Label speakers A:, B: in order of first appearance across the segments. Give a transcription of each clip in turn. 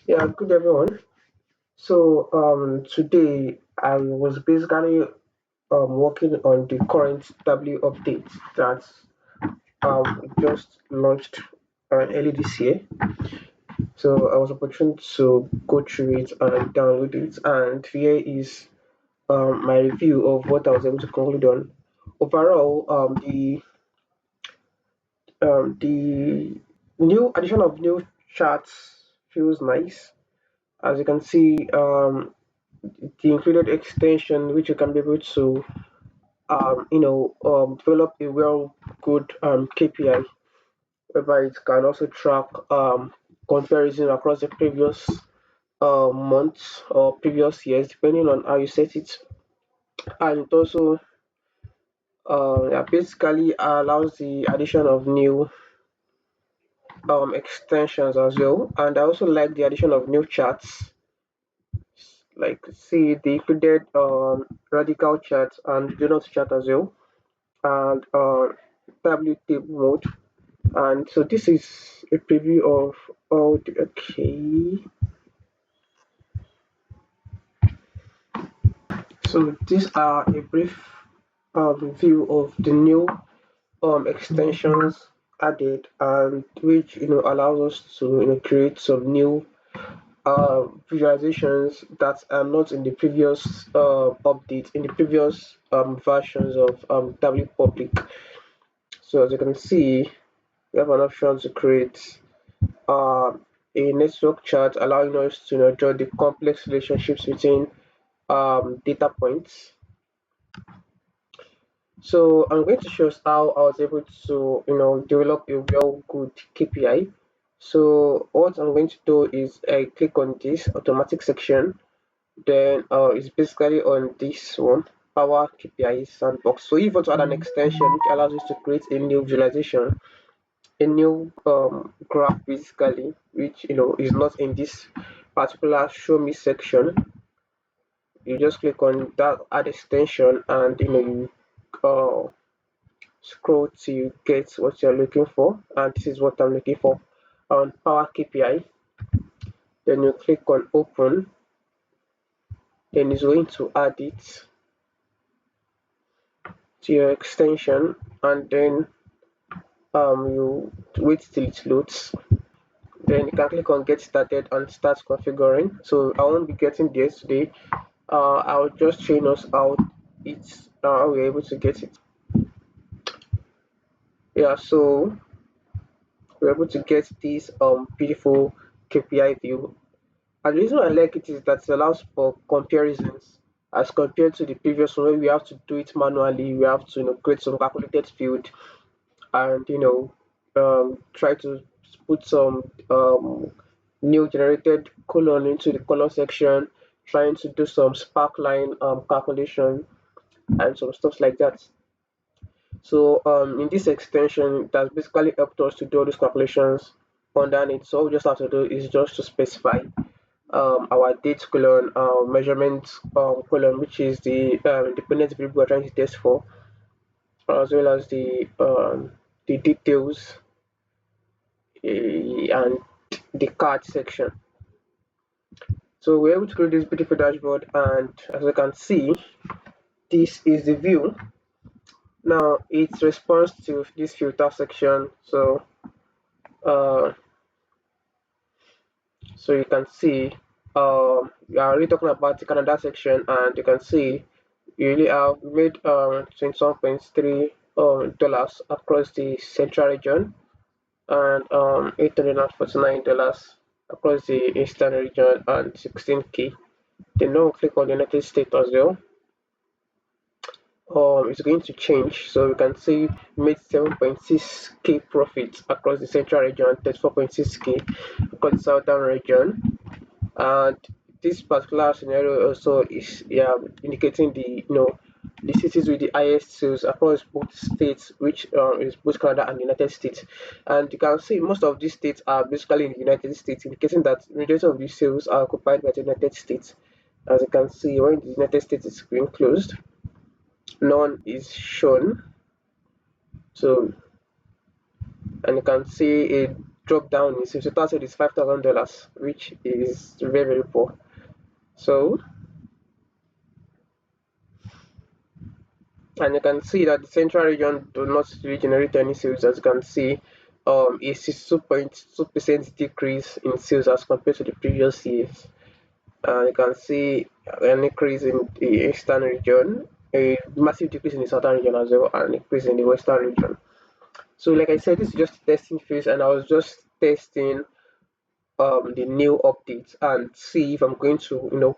A: Yeah, good everyone. Today I was basically working on the current W update that just launched early this year. So I was opportunity to go through it and download it, and here is my review of what I was able to conclude on. Overall, the new addition of new charts feels nice. As you can see, the included extension which you can be able to develop a well good KPI whereby it can also track comparison across the previous months or previous years depending on how you set it, and it also yeah, basically allows the addition of new extensions as well. And I also like the addition of new charts, like see the included radical chart and do not chart as well, and tablet table mode. And so this is a preview of all the okay. So these are a brief review of the new extensions added, and which allows us to create some new visualizations that are not in the previous update in the previous versions of Tableau Public. So as you can see, we have an option to create uh, a network chart allowing us to draw the complex relationships between data points. So I'm going to show us how I was able to develop a well good KPI. So what I'm going to do is I click on this automatic section, then it's basically on this one, Power KPI sandbox. So if you want to add an extension which allows us to create a new visualization, a new graph basically, which is not in this particular show me section, you just click on that add extension, and you uh, scroll till you get what you're looking for, and this is what I'm looking for on Power KPI. Then you click on open, then it's going to add it to your extension, and then you wait till it loads. Then you can click on get started and start configuring. So I won't be getting this today. I'll just train us how it's how we're able to get it. Yeah, so we're able to get this beautiful KPI view. And the reason I like it is that it allows for comparisons as compared to the previous one where we have to do it manually. We have to create some calculated field, and try to put some new generated colon into the color section, trying to do some spark line calculation and some stuff like that. So in this extension, it has basically helped us to do all these calculations underneath. So all we just have to do is just to specify our date colon, measurement colon, which is the dependent variable we're trying to test for, as well as the details and the card section. So we're able to create this beautiful dashboard, and as you can see, this is the view. Now it responds to this filter section. Uh, so you can see we are already talking about the Canada section, and you can see you really have made 21.3 dollars across the central region, and $849 across the eastern region, and 16K. Then now click on the United States as well. It's going to change, so we can see made 7.6K profit across the central region, 34.6K across the southern region. And this particular scenario also is, yeah, indicating the the cities with the highest sales across both states, which is both Canada and the United States. And you can see most of these states are basically in the United States, indicating that majority of these sales are occupied by the United States. As you can see, when the United States is being closed, none is shown. So, and you can see it drop down in sales. So total sales is $5,000, which is very very poor. So, and you can see that the central region do not really generate any sales. As you can see, a 62.2% decrease in sales as compared to the previous years. You can see an increase in the eastern region, a massive decrease in the southern region as well, and an increase in the western region. So, like I said, this is just testing phase, and I was just testing the new updates and see if I'm going to move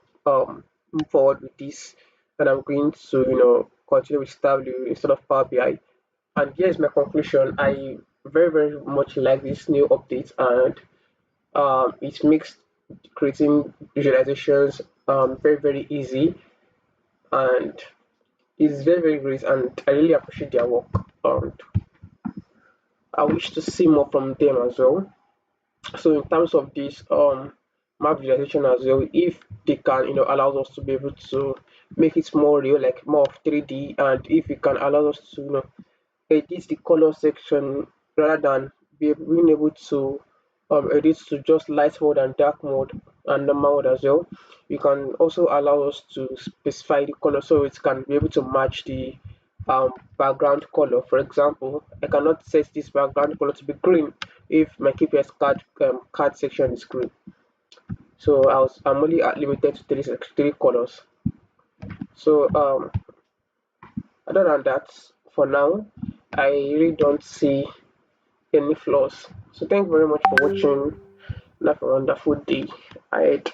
A: forward with this, and I'm going to continue with Tableau instead of Power BI. And here's my conclusion: I very very much like this new update, and it makes creating visualizations very very easy, and it's very very great, and I really appreciate their work. And I wish to see more from them as well. So in terms of this map visualization as well, if they can allow us to be able to make it more real, like more of 3D, and if it can allow us to edit the color section rather than being able to edit to just light mode and dark mode and normal mode as well. You can also allow us to specify the color so it can be able to match the background color. For example, I cannot set this background color to be green if my KPS card section is green. So I'm only limited to three colors. So other than that, for now, I really don't see any flaws. So thank you very much for watching. Have a wonderful day ahead.